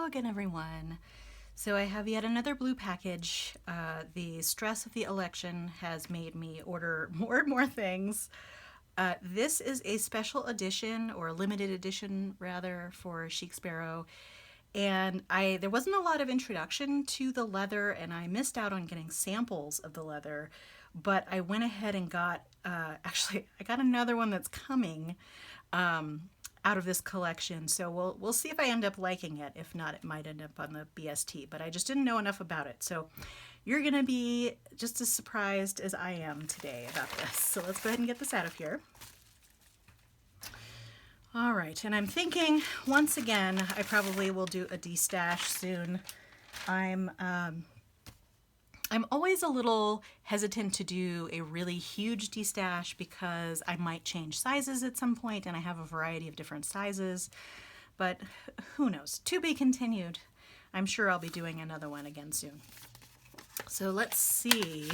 again, everyone. So I have yet another blue package. The stress of the election has made me order more and more things. This is a special edition, or a limited edition rather, for Chic Sparrow. And there wasn't a lot of introduction to the leather, and I missed out on getting samples of the leather. But I went ahead and got, actually, I got another one that's coming out of this collection. So we'll see if I end up liking it. If not, it might end up on the BST, but I just didn't know enough about it. So you're gonna be just as surprised as I am today about this. So let's go ahead and get this out of here. All right, and I'm thinking once again, I probably will do a destash soon. I'm always a little hesitant to do a really huge destash because I might change sizes at some point, and I have a variety of different sizes, but who knows? To be continued. I'm sure I'll be doing another one again soon. So let's see.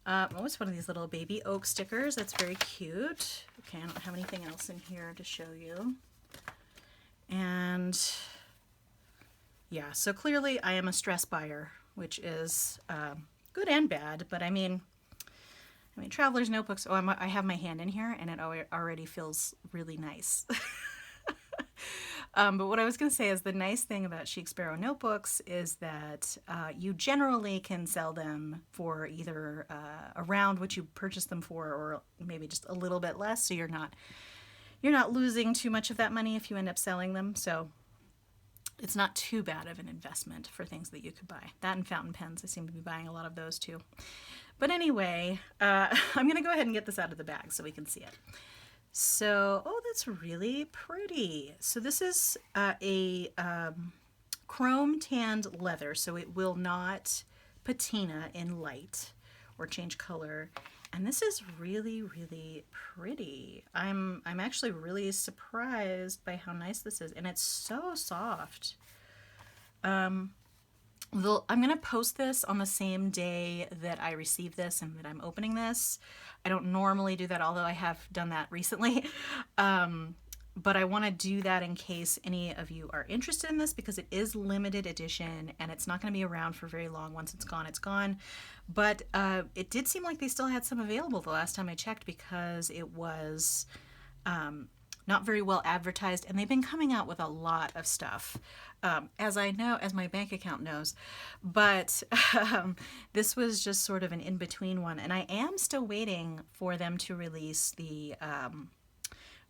Oh, it's one of these little baby oak stickers. That's very cute. Okay, I don't have anything else in here to show you. And yeah, so clearly I am a stress buyer, which is good and bad, but I mean, Traveler's Notebooks, I have my hand in here and it already feels really nice. But what I was going to say is the nice thing about Chic Sparrow notebooks is that you generally can sell them for either around what you purchased them for, or maybe just a little bit less, so you're not losing too much of that money if you end up selling them. So it's not too bad of an investment for things that you could buy. That and fountain pens. I seem to be buying a lot of those too. But anyway, I'm going to go ahead and get this out of the bag so we can see it. So, oh, that's really pretty. So this is a chrome tanned leather, so it will not patina in light or change color. And this is really, really pretty. I'm actually really surprised by how nice this is, and it's so soft. I'm gonna post this on the same day that I receive this and that I'm opening this. I don't normally do that, although I have done that recently. But I want to do that in case any of you are interested in this, because it is limited edition and it's not going to be around for very long. Once it's gone, it's gone. But it did seem like they still had some available the last time I checked, because it was not very well advertised, and they've been coming out with a lot of stuff, as I know, as my bank account knows. But this was just sort of an in-between one, and I am still waiting for them to release the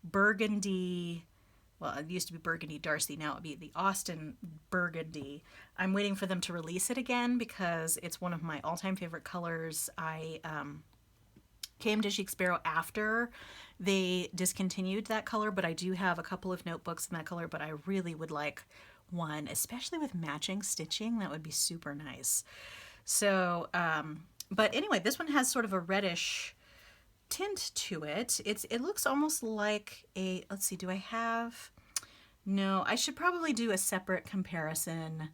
burgundy, well, it used to be burgundy Darcy, now it would be the Austin burgundy. I'm waiting for them to release it again because it's one of my all-time favorite colors. I came to Chic Sparrow after they discontinued that color, but I do have a couple of notebooks in that color, but I really would like one, especially with matching stitching. That would be super nice. So, but anyway, this one has sort of a reddish tint to it. It looks almost like a, let's see, do I have, no, I should probably do a separate comparison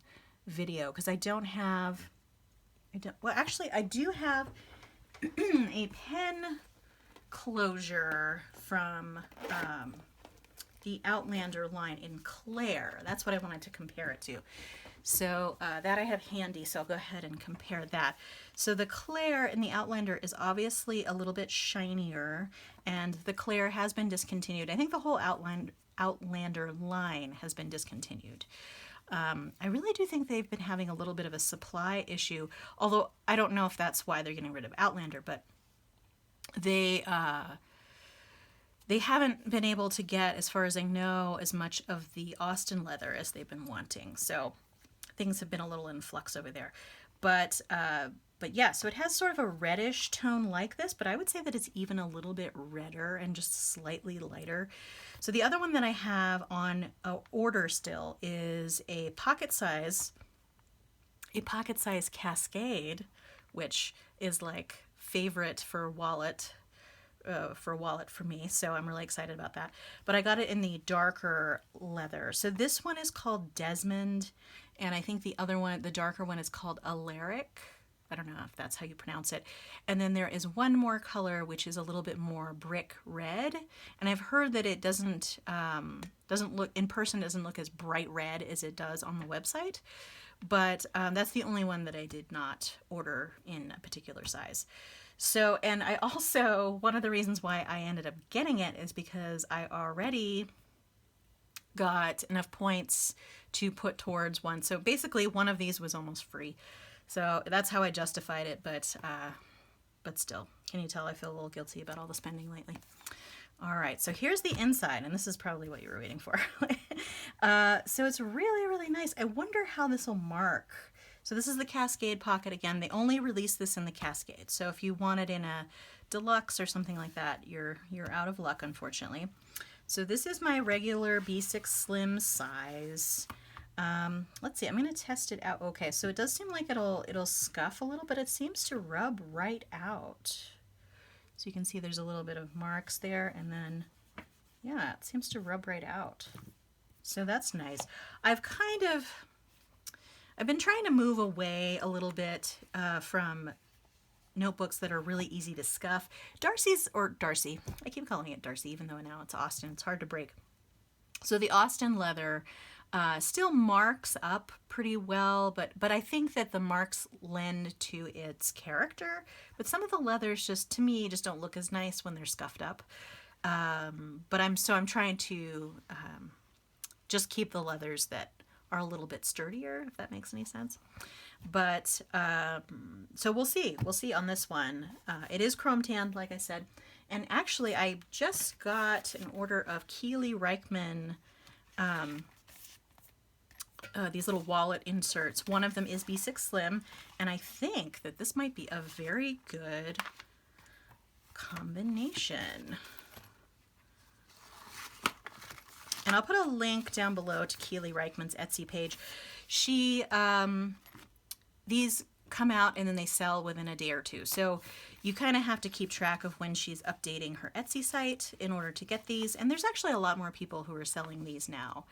video, because I don't have, well, actually I do have a pen closure from the Outlander line in Claire. That's what I wanted to compare it to. So that I have handy, so I'll go ahead and compare that. So the Claire in the Outlander is obviously a little bit shinier, and the Claire has been discontinued. I think the whole Outlander line has been discontinued. I really do think they've been having a little bit of a supply issue, although I don't know if that's why they're getting rid of Outlander, but they haven't been able to get, as far as I know, as much of the Austin leather as they've been wanting. So things have been a little in flux over there. But yeah, so it has sort of a reddish tone like this, but I would say that it's even a little bit redder and just slightly lighter. So the other one that I have on order still is a pocket size Cascade, which is like favorite for wallet for me, so I'm really excited about that. But I got it in the darker leather. So this one is called Desmond, and I think the other one, the darker one, is called Alaric. I don't know if that's how you pronounce it. And then there is one more color, which is a little bit more brick red. And I've heard that it doesn't look, in person, doesn't look as bright red as it does on the website. But that's the only one that I did not order in a particular size. So, and I also, one of the reasons why I ended up getting it is because I already got enough points to put towards one. So basically one of these was almost free. So that's how I justified it, but still, can you tell I feel a little guilty about all the spending lately? All right, so here's the inside, and this is probably what you were waiting for. So it's really, really nice. I wonder how this will mark. So this is the Cascade pocket again. They only released this in the Cascade. So if you want it in a deluxe or something like that, you're out of luck, unfortunately. So this is my regular B6 Slim size. Let's see, I'm gonna test it out. Okay, so it does seem like it'll scuff a little, but it seems to rub right out. So you can see there's a little bit of marks there, and then, yeah, it seems to rub right out. So that's nice. I've been trying to move away a little bit from notebooks that are really easy to scuff. Darcy, I keep calling it Darcy, even though now it's Austin. It's hard to break. So the Austin leather still marks up pretty well, but I think that the marks lend to its character. But some of the leathers just, to me, just don't look as nice when they're scuffed up. But I'm trying to just keep the leathers that are a little bit sturdier, if that makes any sense. But so we'll see on this one. It is chrome tanned, like I said, and actually I just got an order of Keely Reichman, these little wallet inserts. One of them is B6 Slim, and I think that this might be a very good combination. And I'll put a link down below to Keely Reichman's Etsy page. She, these come out and then they sell within a day or two. So you kind of have to keep track of when she's updating her Etsy site in order to get these. And there's actually a lot more people who are selling these now,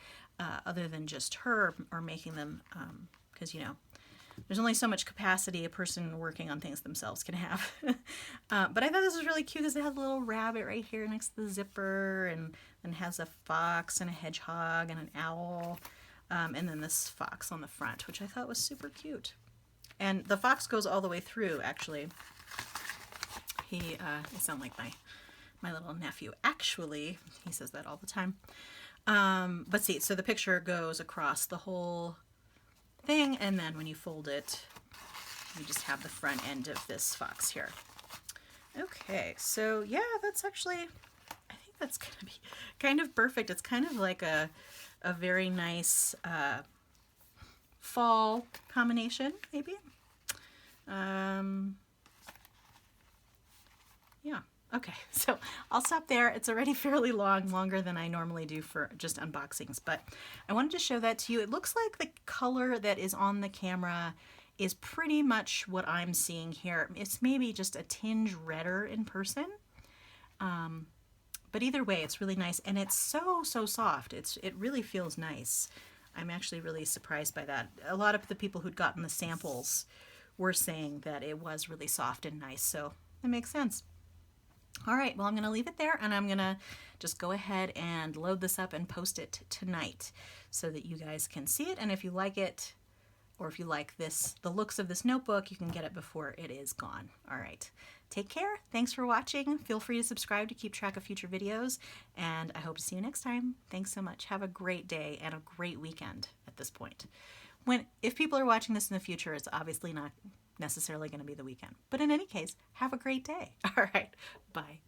other than just her, or making them, because, you know, there's only so much capacity a person working on things themselves can have. But I thought this was really cute because it has a little rabbit right here next to the zipper, and has a fox and a hedgehog and an owl, and then this fox on the front, which I thought was super cute. And the fox goes all the way through, actually. I sound like my little nephew. Actually, he says that all the time. But see, so the picture goes across the whole thing, and then when you fold it, you just have the front end of this fox here. Okay, so yeah, that's actually, I think that's gonna be kind of perfect. It's kind of like a very nice fall combination, maybe. Yeah. Okay, so I'll stop there. It's already fairly long, longer than I normally do for just unboxings, but I wanted to show that to you. It looks like the color that is on the camera is pretty much what I'm seeing here. It's maybe just a tinge redder in person, but either way, it's really nice, and it's so soft. It really feels nice. I'm actually really surprised by that. A lot of the people who'd gotten the samples were saying that it was really soft and nice, so it makes sense. All right, well, I'm going to leave it there, and I'm going to just go ahead and load this up and post it tonight so that you guys can see it. And if you like it, or if you like the looks of this notebook, you can get it before it is gone. All right, take care. Thanks for watching. Feel free to subscribe to keep track of future videos, and I hope to see you next time. Thanks so much. Have a great day and a great weekend at this point. If people are watching this in the future, it's obviously not necessarily going to be the weekend. But in any case, have a great day. All right. Bye.